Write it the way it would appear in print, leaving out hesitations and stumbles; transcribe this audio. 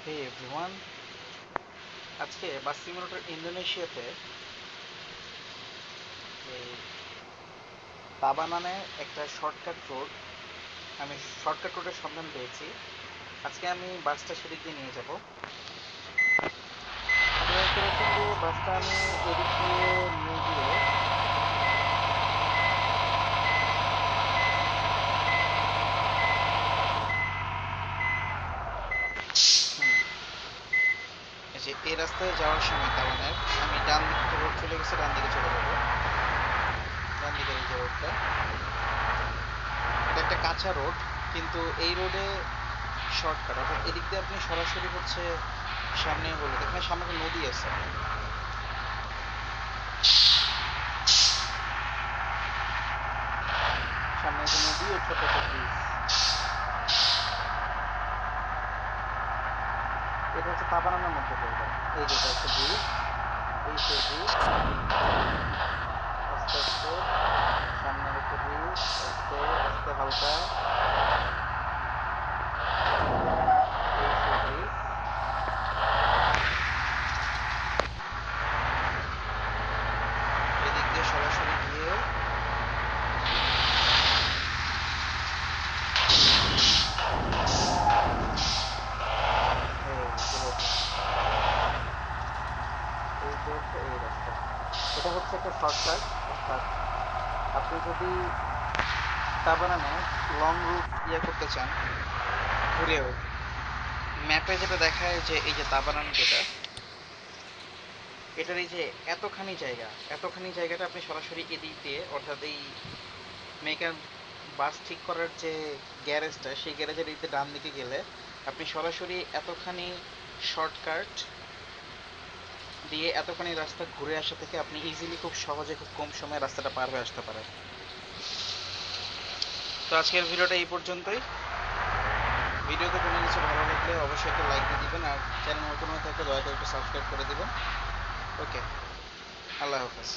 হে everyone, আজকে বাস simulator ইন্দোনেশিয়াতে এই তাবানানে একটা শর্টকাট রোডের সন্ধান পেয়েছি। আজকে আমি বাসটা সেদিক দিয়ে নিয়ে যাব। আপনারা দেখতে পাচ্ছেন যে বাসটা আমি এদিক দিয়ে নিয়ে গিয়ে হুম, এই রাস্তায় যাওয়ার সময় তাবানের আমি ডান দিক থেকে রোড চলে গেছে, ডান দিকে চলে যাবো। ডান দিকের এই যে রোডটা, এটা একটা কাঁচা রোড, কিন্তু এই রোডে শর্টকাট, অর্থাৎ এদিক দিয়ে আপনি সরাসরি সামনে হলো দেখেন, সামনে একটা নদী আছে। সামনে একটা নদী ও ছোট একটা ব্রিজ। এটা হচ্ছে তাবানানোর মধ্যে পড়বে। এই যে এটা একটা ব্রিজ, এই সেই ব্রিজ। আস্তে আস্তে সামনে একটা ব্রিজ, আস্তে আস্তে হালকা, এই সেই ব্রিজ। এদিক দিয়ে সরাসরি গিয়ে এই চলে এসেছি। এই যে হচ্ছে এই রাস্তা, এটা হচ্ছে একটা শর্টকাট। অর্থাৎ আপনি যদি তাবানানে লং রুট করতে চান, ঘুরেও ম্যাপে যেটা দেখায় যে এই যে তাবানান যেটা, এটার এই যে এতখানি জায়গাটা আপনি সরাসরি এদিক দিয়ে, অর্থাৎ এই মেকার বাস ঠিক করার যে গ্যারেজটা, সেই গ্যারেজের দিকে ডান দিকে গেলে আপনি সরাসরি এতখানি শর্টকাট দিয়ে এতখানি রাস্তা ঘুরে আসা থেকে আপনি ইজিলি খুব সহজে খুব কম সময়ে রাস্তাটা পার হয়ে আসতে পারেন। তো আজকের ভিডিওটা এই পর্যন্তই। ভিডিওতে কোনো কিছু ভালো লাগলে অবশ্যই একটা লাইক দিয়ে দিবেন, আর চ্যানেল নতুন হয়ে থাকলে দয়া করে একটু সাবস্ক্রাইব করে দিবেন। ওকে, আল্লাহ হাফেজ।